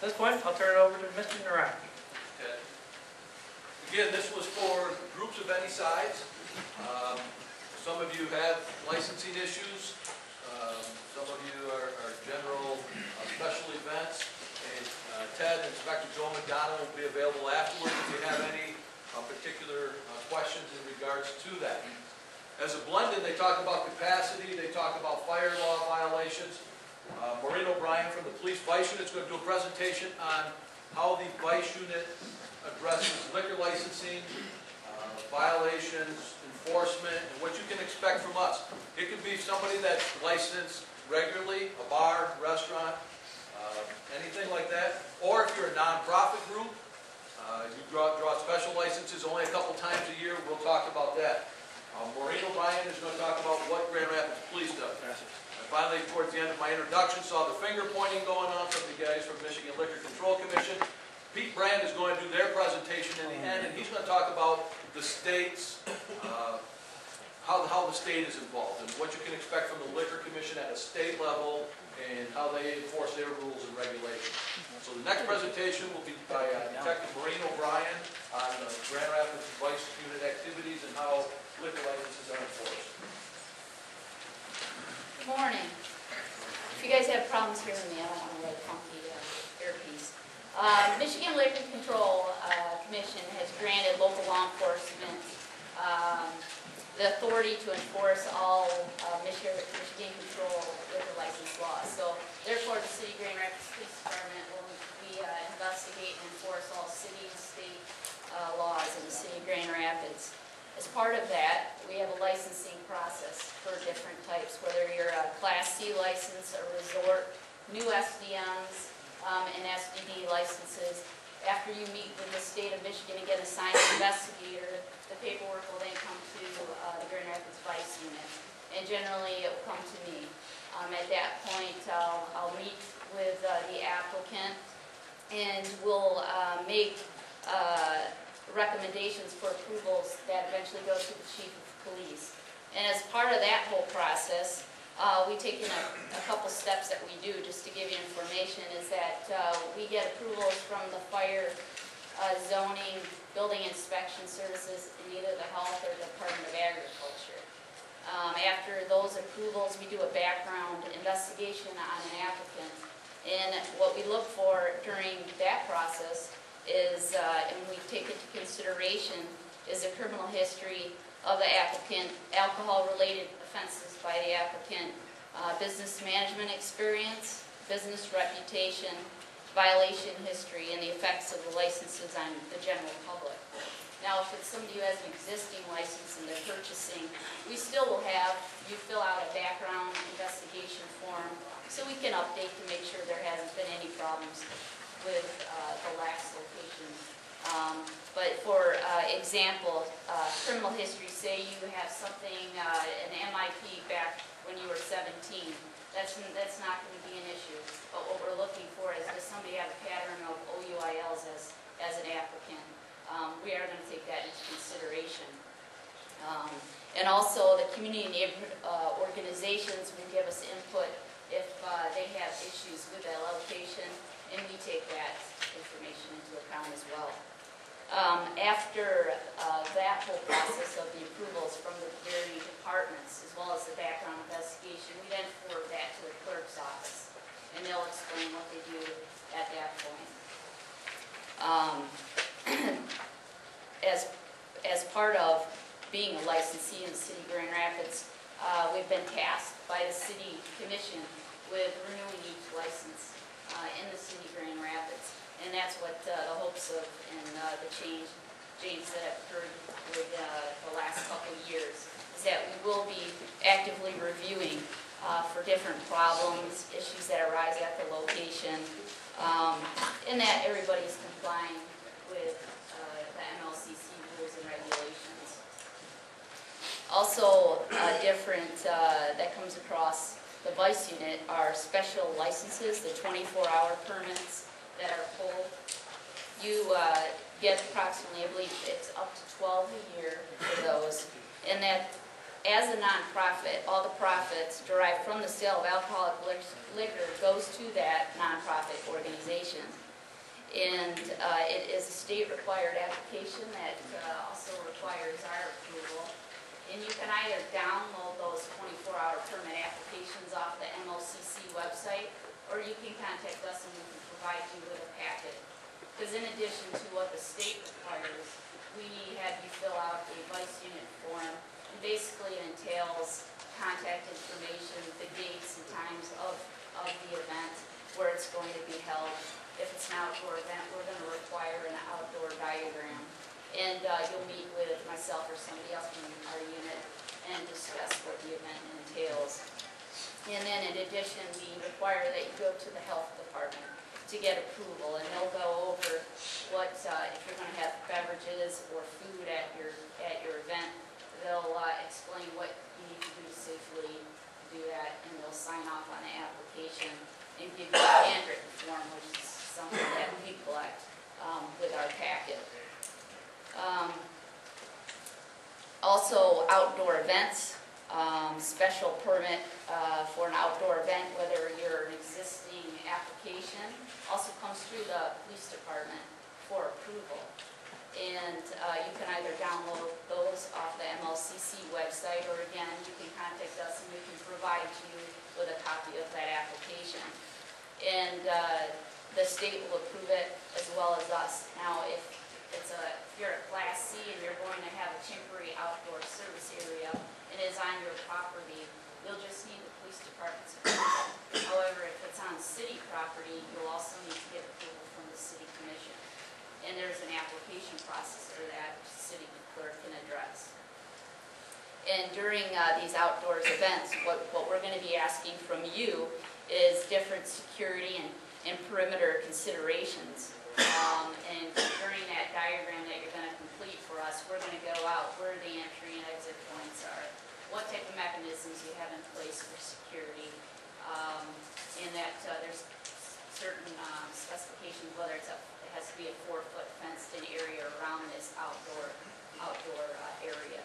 At this point, I'll turn it over to Mr. Naraki. Okay. Again, this was for groups of any size. Some of you have licensing issues. Some of you are general special events. And Ted and Inspector Joe McDonough will be available afterwards if you have any particular questions in regards to that. As a blended, they talk about capacity, they talk about fire law violations. Maureen O'Brien from the Police Vice Unit is going to do a presentation on how the Vice Unit addresses liquor licensing, violations, enforcement, and what you can expect from us. It could be somebody that's licensed regularly, a bar, restaurant, anything like that. Or if you're a nonprofit group, you draw special licenses only a couple times a year, we'll talk about that. Maureen O'Brien is going to talk about what Grand Rapids Police does. And finally, towards the end of my introduction, saw the finger pointing going on from the guys from Michigan Liquor Control Commission. Pete Brand is going to do their presentation in the end, and he's going to talk about the state's, how the state is involved and what you can expect from the Liquor Commission at a state level and how they enforce their rules and regulations. So the next presentation will be by Detective Maureen O'Brien on Grand Rapids Vice Unit activities and how liquor licenses are enforced. Good morning. If you guys have problems hearing me, I don't want to wear the funky earpiece. Michigan Liquor Control Commission has granted local law enforcement the authority to enforce all Michigan Control liquor license laws. So therefore, the City of Grand Rapids Police Department will investigate and enforce all city and state laws in the City of Grand Rapids. As part of that, we have a licensing process for different types, whether you're a Class C license, a resort, new SDMs, and SDD licenses. After you meet with the state of Michigan and get assigned an investigator, the paperwork will then come to the Grand Rapids Vice Unit, and generally it will come to me. At that point, I'll meet with the applicant, and we'll make recommendations for approvals that eventually go to the Chief of Police. And as part of that whole process, we take in a couple steps that we do just to give you information is that we get approvals from the fire, zoning, building inspection services in either the Health or the Department of Agriculture. After those approvals, we do a background investigation on an applicant. And what we look for during that process is, and we take into consideration, is the criminal history of the applicant, alcohol-related offenses by the applicant, business management experience, business reputation, violation history, and the effects of the licenses on the general public. Now, if it's somebody who has an existing license and they're purchasing, we still will have you fill out a background investigation form so we can update to make sure there hasn't been any problems with the last location. But for example, criminal history, say you have something, an MIP back when you were 17, that's not going to be an issue. But what we're looking for is, does somebody have a pattern of OUILs as an applicant? We are going to take that into consideration. And also the community and neighborhood organizations will give us input if they have issues with that location, and we take that information into account as well. After that whole process of the approvals from the varying departments, as well as the background investigation, we then forward that to the clerk's office, and they'll explain what they do at that point. As part of being a licensee in the City of Grand Rapids, we've been tasked by the City Commission with renewing each license in the City of Grand Rapids. And that's what the hopes of and the change that have occurred with the last couple of years is that we will be actively reviewing for different problems, issues that arise at the location, and that everybody's complying with the MLCC rules and regulations. Also different that comes across the Vice Unit are special licenses, the 24-hour permits that are pulled. You get approximately, I believe it's up to 12 a year for those, and that as a nonprofit, all the profits derived from the sale of alcoholic liquor goes to that nonprofit organization. And it is a state-required application that also requires our approval. And you can either download those 24-hour permit applications off the MOCC website, or you can contact us and we can provide you with a packet. Because in addition to what the state requires, we have you fill out a vice unit form. And basically it entails contact information, the dates and times of the event, where it's going to be held. If it's an outdoor event, we're going to require an outdoor diagram. And you'll meet with myself or somebody else from our unit and discuss what the event entails. And then in addition, we require that you go to the health department to get approval. And they'll go over what, if you're going to have beverages or food at your event, they'll explain what you need to do to safely do that, and they'll sign off on the application and give you a handwritten form, which is something that we collect with our packet. Also, outdoor events, special permit for an outdoor event, whether you're an existing application, also comes through the police department for approval. And you can either download those off the MLCC website, or again, you can contact us and we can provide you with a copy of that application. And the state will approve it as well as us. Now, if you're a Class C and you're going to have a temporary outdoor service area and it is on your property, you'll just need the police department's approval. However, if it's on city property, you'll also need to get approval from the city commission. And there's an application process for that, which the city clerk can address. And during these outdoors events, what we're going to be asking from you is different security and perimeter considerations. And during that diagram that you're going to complete for us, we're going to go out where the entry and exit points are, what type of mechanisms you have in place for security, and that there's certain specifications, whether it has to be a 4-foot fenced-in area around this outdoor area.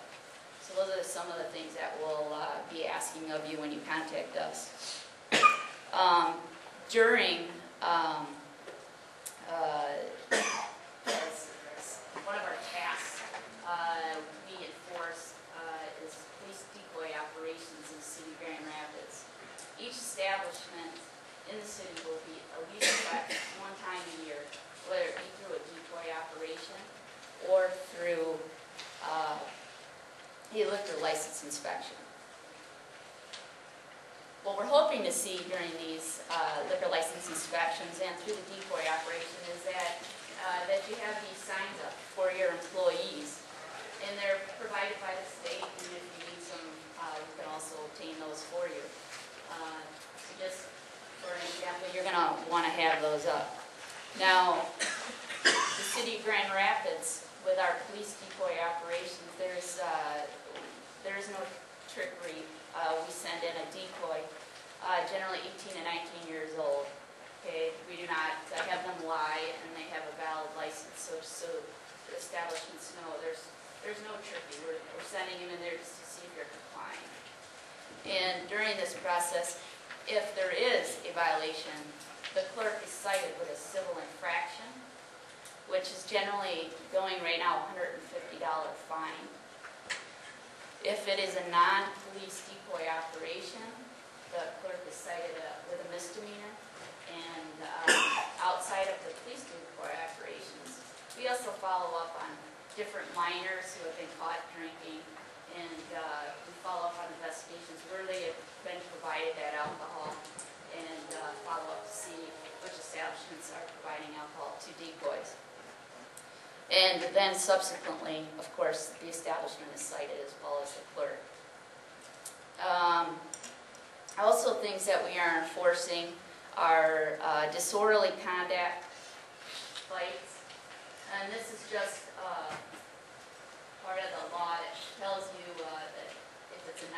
So those are some of the things that we'll be asking of you when you contact us. During one of our tasks we enforce is police decoy operations in the city of Grand Rapids. Each establishment in the city will be at least checked one time a year, whether it be through a decoy operation or through a liquor license inspection. What we're hoping to see during these liquor license inspections and through the decoy operation is that you have these signs up for your employees, and they're provided by the state, and if you need some, you can also obtain those for you. So just for an example, you're going to want to have those up. Now, the city of Grand Rapids, with our police decoy operations, there's no trickery. We send in a decoy, generally 18 to 19 years old. Okay, we do not have them lie, and they have a valid license, so the establishments know there's no trickery. We're sending them in there just to see if they're complying. And during this process, if there is a violation, the clerk is cited with a civil infraction, which is generally going right now $150 fine. If it is a non-police decoy operation, the clerk is cited with a misdemeanor. And outside of the police decoy operations, we also follow up on different minors who have been caught drinking, and we follow up on investigations where they have been provided that alcohol, and follow up to see which establishments are providing alcohol to decoys. And then subsequently, of course, the establishment is cited as well as the clerk. Also, things that we are enforcing are disorderly conduct, fights, and this is just part of the law that tells you that if it's a